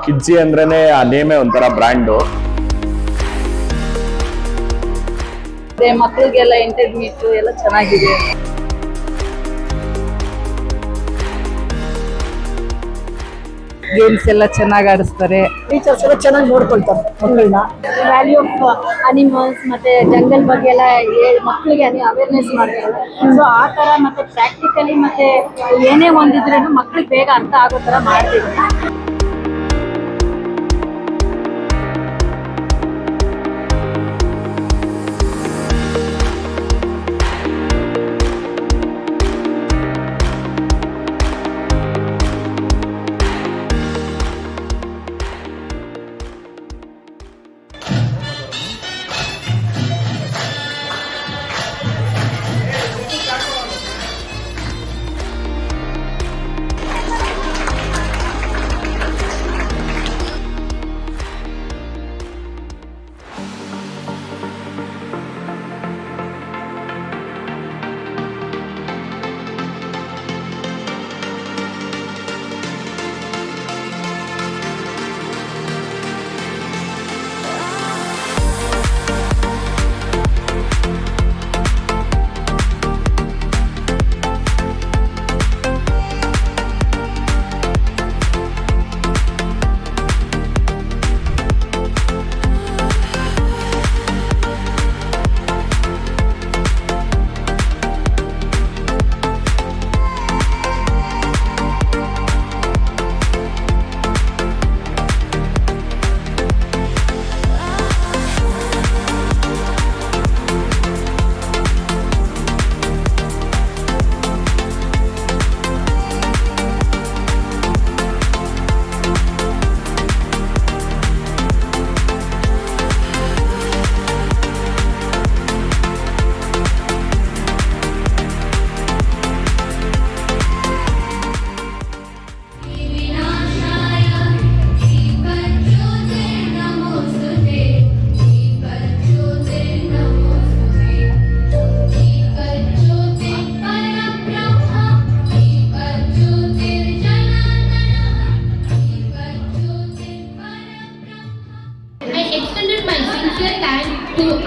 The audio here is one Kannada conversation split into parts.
ಕಿಜ್ಜಿ ಅಂದ್ರೇನೆ ಆ ನೇಮೇ ಒಂಥರ ಬ್ರ್ಯಾಂಡು. ಮಕ್ಕಳಿಗೆಲ್ಲ ಇಂಟರ್ಮೀಟ್ ಎಲ್ಲ ಚೆನ್ನಾಗಿದೆ. ಗೇಮ್ಸ್ ಎಲ್ಲ ಚೆನ್ನಾಗಿ ಆಡಿಸ್ತಾರೆ. ಟೀಚರ್ಸ್ ಎಲ್ಲ ಚೆನ್ನಾಗಿ ನೋಡ್ಕೊಳ್ತಾರೆ ಮಕ್ಕಳನ್ನ. ವ್ಯಾಲ್ಯೂ ಆಫ್ ಅನಿಮಲ್ಸ್ ಮತ್ತೆ ಜಂಗಲ್ ಬಗ್ಗೆ ಎಲ್ಲ ಮಕ್ಕಳಿಗೆ ಅವೇರ್ನೆಸ್ ಮಾಡ್ತಾರೆ. ಸೊ ಆ ತರ ಮತ್ತೆ ಪ್ರಾಕ್ಟಿಕಲಿ ಮತ್ತೆ ಏನೇ ಒಂದಿದ್ರೂ ಮಕ್ಕಳಿಗೆ ಬೇಗ ಅರ್ಥ ಆಗೋ ತರ ಮಾಡ್ತೀವಿ.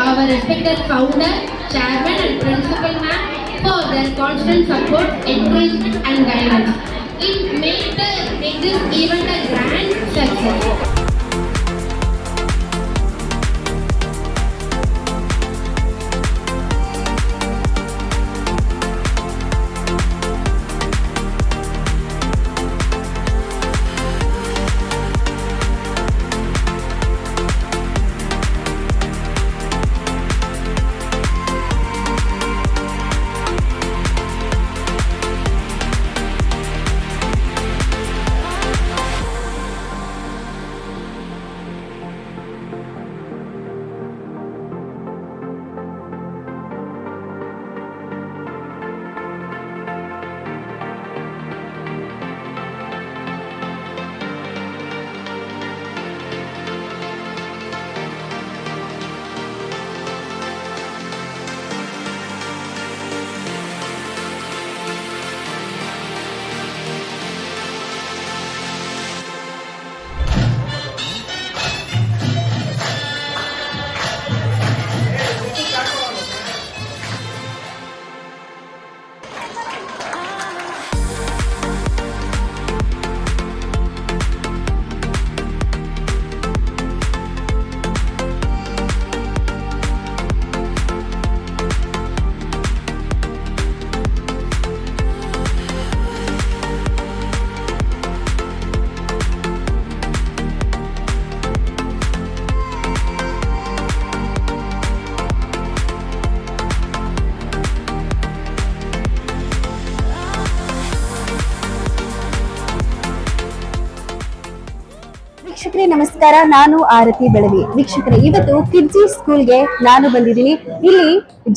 Our respected founder, chairman and principal ma'am for their constant support, encouragement and guidance. It made this event a grand success. ವೀಕ್ಷಕರೇ ನಮಸ್ಕಾರ, ನಾನು ಆರತಿ ಬೆಳವಿ. ವೀಕ್ಷಕರೇ, ಇವತ್ತು ಕಿಡ್ಜಿ ಸ್ಕೂಲ್ಗೆ ನಾನು ಬಂದಿದ್ದೀನಿ. ಇಲ್ಲಿ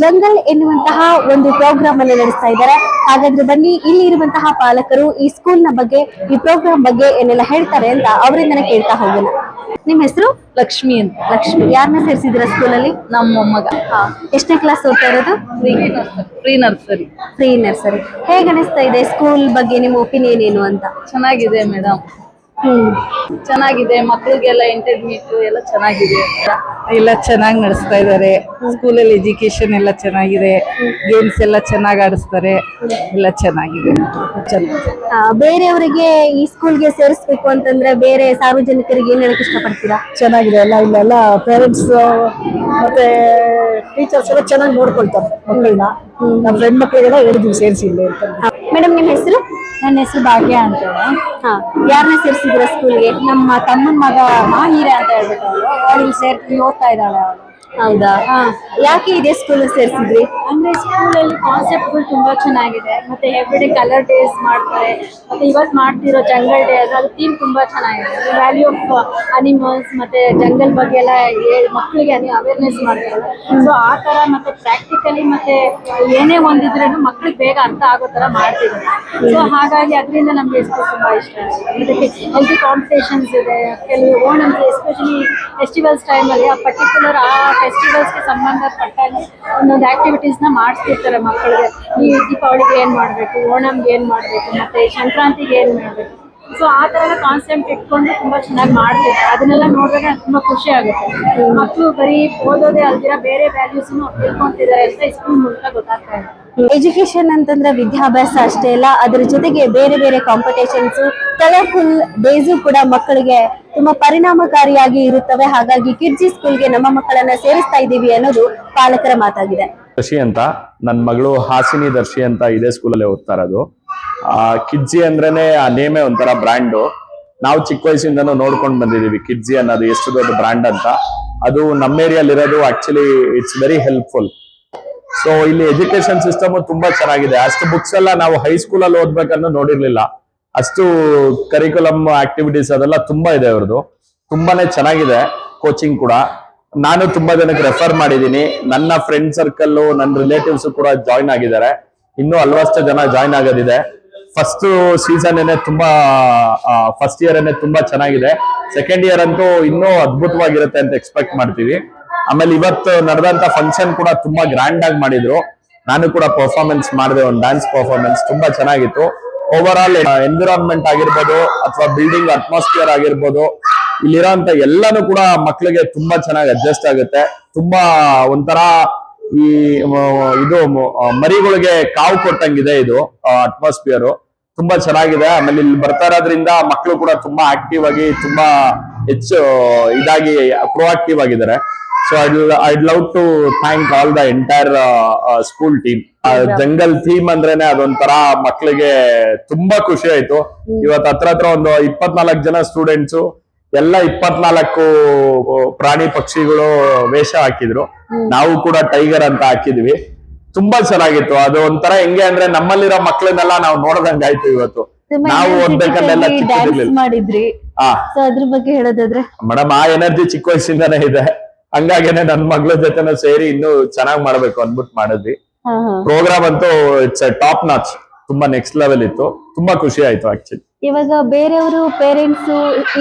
ಜಂಗಲ್ ಎನ್ನುವಂತಹ ಒಂದು ಪ್ರೋಗ್ರಾಮ್ ಅನ್ನು ನಡೆಸ್ತಾ ಇದ್ದಾರೆ. ಹಾಗಾದ್ರೆ ಬನ್ನಿ, ಇಲ್ಲಿ ಇರುವಂತಹ ಪಾಲಕರು ಈ ಸ್ಕೂಲ್ ನ ಬಗ್ಗೆ, ಈ ಪ್ರೋಗ್ರಾಮ್ ಬಗ್ಗೆ ಏನೆಲ್ಲ ಹೇಳ್ತಾರೆ ಅಂತ ಅವರಿಂದನೇ ಕೇಳ್ತಾ ಹೋಗೋಣ. ನಿಮ್ ಹೆಸರು? ಲಕ್ಷ್ಮಿ ಅಂತ. ಲಕ್ಷ್ಮಿ. ಯಾರನ್ನ ಸೇರಿಸಿದ್ರ ಸ್ಕೂಲಲ್ಲಿ? ನಮ್ಮ ಮೊಮ್ಮಗ. ಎಷ್ಟನೇ ಕ್ಲಾಸ್ ಓದ್ತಾ ಇರೋದು? Pre nursery. Pre nursery. ಹೇಗೆ ಅನಿಸ್ತಾ ಇದೆ ಸ್ಕೂಲ್ ಬಗ್ಗೆ? ನಿಮ್ಮ ಒಪಿನಿಯನ್ ಏನು ಅಂತ? ಚೆನ್ನಾಗಿದೆ ಮೇಡಮ್. ಚೆನ್ನಾಗಿದೆ, ಮಕ್ಳಿಗೆಲ್ಲ ಇಂಟರ್ಮೀಟ್ ಎಲ್ಲ ಚೆನ್ನಾಗಿದೆ. ಎಲ್ಲ ಚೆನ್ನಾಗಿ ನಡೆಸ್ತಾ ಇದ್ದಾರೆ. ಸ್ಕೂಲಲ್ಲಿ ಎಜುಕೇಶನ್ ಎಲ್ಲ ಚೆನ್ನಾಗಿದೆ, ಗೇಮ್ಸ್ ಎಲ್ಲ ಚೆನ್ನಾಗಿ ಆಡಿಸ್ತಾರೆ, ಎಲ್ಲ ಚೆನ್ನಾಗಿದೆ. ಬೇರೆಯವರಿಗೆ ಈ ಸ್ಕೂಲ್ಗೆ ಸೇರಿಸ್ಬೇಕು ಅಂತಂದ್ರೆ ಬೇರೆ ಸಾರ್ವಜನಿಕರಿಗೆ ಏನ್ ಹೇಳಕ್ ಇಷ್ಟಪಡ್ತೀರಾ? ಚೆನ್ನಾಗಿದೆ ಇಲ್ಲೆಲ್ಲ ಪೇರೆಂಟ್ಸ್ ಮತ್ತೆ ಟೀಚರ್ಸ್ ಎಲ್ಲ ಚೆನ್ನಾಗಿ ನೋಡ್ಕೊಳ್ತಾರೆ ಮಕ್ಕಳನ್ನ. ನಮ್ಮ ಫ್ರೆಂಡ್ ಮಕ್ಕಳಿಗೆಲ್ಲ ಹೇಳಿದ್ವಿ ಸೇರಿಸಿ ಇಲ್ಲಿ ಅಂತ. ಮೇಡಮ್ ನಿಮ್ಮ ಹೆಸರು? ನನ್ನ ಹೆಸರು ಭಾಗ್ಯ ಅಂತ ಹೇಳಿ. ಯಾರನ್ನ ಸೇರಿಸಿದ್ರ ಸ್ಕೂಲ್ಗೆ? ನಮ್ಮ ತಮ್ಮನ ಮಗ ಮಾಹಿರ ಅಂತ ಹೇಳ್ಬಿಟ್ಟು ಅವಳು ಸೇರ್ತೀನಿ ಓದ್ತಾ ಇದ್ದಾಳೆ ಅವಳು. ಹೌದಾ? ಯಾಕೆ ಇದೇ ಸ್ಕೂಲ್ ಸೇರಿಸಿದ್ರಿ? ಅಂದ್ರೆ ಸ್ಕೂಲಲ್ಲಿ ಕಾನ್ಸೆಪ್ಟ್ಗಳು ತುಂಬಾ ಚೆನ್ನಾಗಿದೆ, ಮತ್ತೆ ಎವ್ರಿಡೇ ಕಲರ್ ಡೇಸ್ ಮಾಡ್ತಾರೆ, ಮತ್ತೆ ಇವತ್ತು ಮಾಡ್ತಿರೋ ಜಂಗಲ್ ಡೇ ಅದು ಥೀಮ್ ತುಂಬಾ ಚೆನ್ನಾಗಿದೆ. ವ್ಯಾಲ್ಯೂ ಆಫ್ ಅನಿಮಲ್ಸ್ ಮತ್ತೆ ಜಂಗಲ್ ಬಗ್ಗೆ ಎಲ್ಲ ಮಕ್ಕಳಿಗೆ ಅವೇರ್ನೆಸ್ ಮಾಡ್ತಾರೆ. ಸೊ ಆ ತರ ಮತ್ತೆ ಪ್ರಾಕ್ಟಿಕಲಿ ಮತ್ತೆ ಏನೇ ಒಂದಿದ್ರೂ ಮಕ್ಳಿಗೆ ಬೇಗ ಅರ್ಥ ಆಗೋ ತರ ಮಾಡ್ತಿದ್ದಾರೆ. ಸೊ ಹಾಗಾಗಿ ಅದರಿಂದ ನಮ್ಗೆ ಸ್ಕೂಲ್ ತುಂಬಾ ಇಷ್ಟ ಆಗಿದೆ. ಇದಕ್ಕೆ ಹೆಲ್ತಿ ಕಾಂಪಿಟೇಷನ್ಸ್ ಇದೆ, ಕೆಲವು ಓಣಂ ಎಸ್ಪೆಷಲಿ ಫೆಸ್ಟಿವಲ್ಸ್ ಟೈಮಲ್ಲಿ ಆ ಪರ್ಟಿಕ್ಯುಲರ್ ಆ ಫೆಸ್ಟಿವಲ್ಸ್ಗೆ ಸಂಬಂಧಪಟ್ಟಾಗಿ ಒಂದೊಂದು ಆಕ್ಟಿವಿಟೀಸ್ನ ಮಾಡಿಸ್ತಿರ್ತಾರೆ ಮಕ್ಕಳಿಗೆ. ಈ ದೀಪಾವಳಿಗೆ ಏನು ಮಾಡಬೇಕು, ಓಣಂಗೆ ಏನು ಮಾಡಬೇಕು, ಮತ್ತೆ ಸಂಕ್ರಾಂತಿಗೆ ಏನು ಮಾಡಬೇಕು. ಸೊ ಆ ಥರ ಎಲ್ಲ ಕಾನ್ಸೆಪ್ಟ್ ಇಟ್ಕೊಂಡು ತುಂಬ ಚೆನ್ನಾಗಿ ಮಾಡ್ತಿರ್ತಾರೆ. ಅದನ್ನೆಲ್ಲ ನೋಡಿದ್ರೆ ತುಂಬ ಖುಷಿ ಆಗುತ್ತೆ. ಮಕ್ಕಳು ಬರೀ ಓದೋದೇ ಅಲ್ದಿರ ಬೇರೆ ವ್ಯಾಲ್ಯೂಸ್ನು ತಿಳ್ಕೊಂತಿದ್ದಾರೆ ಅಂತ ಸ್ಕೂಲ್ ಮೂಲಕ ಗೊತ್ತಾಗ್ತಾ ಇದೆ. ಎಜುಕೇಶನ್ ಅಂತಂದ್ರೆ ವಿದ್ಯಾಭ್ಯಾಸ ಅಷ್ಟೇ ಅಲ್ಲ, ಅದರ ಜೊತೆಗೆ ಬೇರೆ ಬೇರೆ ಕಾಂಪಿಟೇಷನ್ಸ್, ಕಲರ್ಫುಲ್ ಡೇಸು ಕೂಡ ಮಕ್ಕಳಿಗೆ ತುಂಬಾ ಪರಿಣಾಮಕಾರಿಯಾಗಿ ಇರುತ್ತವೆ. ಹಾಗಾಗಿ ಕಿಡ್ಜಿ ಸ್ಕೂಲ್ಗೆ ನಮ್ಮ ಮಕ್ಕಳನ್ನ ಸೇರಿಸ್ತಾ ಇದ್ದೀವಿ ಅನ್ನೋದು ಪಾಲಕರ ಮಾತಾಗಿದೆ. ದರ್ಶಿ ಅಂತ ನನ್ನ ಮಗಳು ಹಾಸಿನಿ ದರ್ಶಿ ಅಂತ ಇದೇ ಸ್ಕೂಲಲ್ಲಿ ಓದ್ತಾ ಇರೋದು. ಕಿಡ್ಜಿ ಅಂದ್ರೇನೆ ಆ ನೇಮೇ ಒಂಥರ ಬ್ರ್ಯಾಂಡು. ನಾವು ಚಿಕ್ಕ ವಯಸ್ಸಿಂದನೂ ನೋಡ್ಕೊಂಡು ಬಂದಿದೀವಿ ಕಿಡ್ಜಿ ಅನ್ನೋದು ಎಷ್ಟು ದೊಡ್ಡ ಬ್ರ್ಯಾಂಡ್ ಅಂತ. ಅದು ನಮ್ಮ ಏರಿಯಲ್ಲಿ ಇರೋದು actually it's very helpful. So ಇಲ್ಲಿ ಎಜುಕೇಶನ್ ಸಿಸ್ಟಮ್ ತುಂಬಾ ಚೆನ್ನಾಗಿದೆ. ಅಷ್ಟು ಬುಕ್ಸ್ ಎಲ್ಲ ನಾವು ಹೈಸ್ಕೂಲ್ ಅಲ್ಲಿ ಓದ್ಬೇಕನ್ನೋ ನೋಡಿರ್ಲಿಲ್ಲ. ಅಷ್ಟು ಕರಿಕ್ಯುಲಮ್ ಆಕ್ಟಿವಿಟೀಸ್ ಅದೆಲ್ಲ ತುಂಬಾ ಇದೆ ಅವ್ರದ್ದು. ತುಂಬಾನೇ ಚೆನ್ನಾಗಿದೆ ಕೋಚಿಂಗ್ ಕೂಡ. ನಾನು ತುಂಬಾ ಜನಕ್ಕೆ ರೆಫರ್ ಮಾಡಿದೀನಿ. ನನ್ನ ಫ್ರೆಂಡ್ ಸರ್ಕಲ್, ನನ್ನ ರಿಲೇಟಿವ್ಸ್ ಕೂಡ ಜಾಯ್ನ್ ಆಗಿದ್ದಾರೆ. ಇನ್ನೂ ಹಲ್ವಷ್ಟು ಜನ ಜಾಯ್ನ್ ಆಗೋದಿದೆ. ಫಸ್ಟ್ ಸೀಸನ್ ತುಂಬಾ ಫಸ್ಟ್ ಇಯರ್ ತುಂಬಾ ಚೆನ್ನಾಗಿದೆ. ಸೆಕೆಂಡ್ ಇಯರ್ ಅಂತೂ ಇನ್ನೂ ಅದ್ಭುತವಾಗಿರುತ್ತೆ ಅಂತ ಎಕ್ಸ್ಪೆಕ್ಟ್ ಮಾಡ್ತೀವಿ. ಆಮೇಲೆ ಇವತ್ತು ನಡೆದಂತ ಫಂಕ್ಷನ್ ಕೂಡ ತುಂಬಾ ಗ್ರ್ಯಾಂಡ್ ಆಗಿ ಮಾಡಿದ್ರು. ನಾನು ಕೂಡ ಪರ್ಫಾರ್ಮೆನ್ಸ್ ಮಾಡಿದೆ, ಒಂದು ಡ್ಯಾನ್ಸ್ ಪರ್ಫಾರ್ಮೆನ್ಸ್ ತುಂಬಾ ಚೆನ್ನಾಗಿತ್ತು. ಓವರ್ ಆಲ್ ಎನ್ವಿರಾನ್ಮೆಂಟ್ ಆಗಿರ್ಬೋದು ಅಥವಾ ಬಿಲ್ಡಿಂಗ್ ಅಟ್ಮಾಸ್ಫಿಯರ್ ಆಗಿರ್ಬೋದು, ಇಲ್ಲಿರೋಂತ ಎಲ್ಲಾನು ಕೂಡ ಮಕ್ಳಿಗೆ ತುಂಬಾ ಚೆನ್ನಾಗಿ ಅಡ್ಜಸ್ಟ್ ಆಗುತ್ತೆ. ತುಂಬಾ ಒಂಥರ ಈ ಇದು ಮರಿಗಳಿಗೆ ಕಾವು ಕೊಟ್ಟಂಗಿದೆ ಇದು ಅಟ್ಮಾಸ್ಫಿಯರ್. ತುಂಬಾ ಚೆನ್ನಾಗಿದೆ. ಆಮೇಲೆ ಇಲ್ಲಿ ಬರ್ತಾ ಇರೋದ್ರಿಂದ ಮಕ್ಕಳು ಕೂಡ ತುಂಬಾ ಆಕ್ಟಿವ್ ಆಗಿ ತುಂಬಾ ಹೆಚ್ಚು ಇದಾಗಿ ಪ್ರೋಆಕ್ಟಿವ್ ಆಗಿದ್ದಾರೆ. So I'd love to thank all the entire school team. Jungle theme ಅಂದ್ರೇನೆ ಅದೊಂಥರ ಮಕ್ಕಳಿಗೆ ತುಂಬಾ ಖುಷಿ ಆಯ್ತು. ಇವತ್ತು ಹತ್ರ ಒಂದು 24 ಜನ ಸ್ಟೂಡೆಂಟ್ಸು ಎಲ್ಲ 24 ಪ್ರಾಣಿ ಪಕ್ಷಿಗಳು ವೇಷ ಹಾಕಿದ್ರು. ನಾವು ಕೂಡ ಟೈಗರ್ ಅಂತ ಹಾಕಿದ್ವಿ. ತುಂಬಾ ಚೆನ್ನಾಗಿತ್ತು. ಅದು ಒಂಥರ ಹೆಂಗೆ ಅಂದ್ರೆ ನಮ್ಮಲ್ಲಿರೋ ಮಕ್ಕಳನ್ನೆಲ್ಲ ನಾವು ನೋಡ್ದಂಗಾಯ್ತು. ಇವತ್ತು ನಾವು ಓದ್ಬೇಕಲ್ಲೆಲ್ಲ ಮಾಡಿದ್ರಿ, ಅದ್ರ ಬಗ್ಗೆ ಹೇಳೋದಾದ್ರೆ ಮೇಡಮ್ ಆ ಎನರ್ಜಿ ಚಿಕ್ಕ ವಯಸ್ಸಿಂದಾನೇ ಇದೆ. ಹಂಗಾಗೇನೆ ನನ್ ಮಗಳ ಜೊತೆನ ಸೇರಿ ಇನ್ನೂ ಚೆನ್ನಾಗಿ ಮಾಡ್ಬೇಕು ಅನ್ಬಿಟ್ಟು ಮಾಡಿದ್ವಿ. ಪ್ರೋಗ್ರಾಮ್ ಅಂತೂ ಇಟ್ಸ್ ಟಾಪ್ ನಾಚ್, ತುಂಬಾ ನೆಕ್ಸ್ಟ್ ಲೆವೆಲ್ ಇತ್ತು. ತುಂಬಾ ಖುಷಿ ಆಯ್ತು ಆಕ್ಚುಲಿ. ಇವಾಗ ಬೇರೆಯವರು ಪೇರೆಂಟ್ಸ್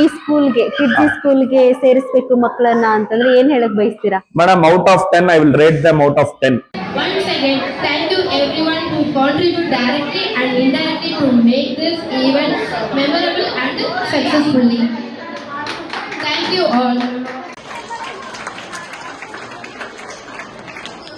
ಈ ಸ್ಕೂಲ್ಗೆ ಕಿಡ್ಜಿ ಸ್ಕೂಲ್ಗೆ ಸೇರಿಸ್ಬೇಕು ಮಕ್ಕಳನ್ನ ಅಂತಂದ್ರೆ ಏನ್ ಹೇಳಕ್ ಬಯಸ್ತೀರಾ? Madam out of 10 I will rate them out of 10. Once again, thank you everyone who contribute directly and indirectly to make this event memorable and successfully. Thank you all.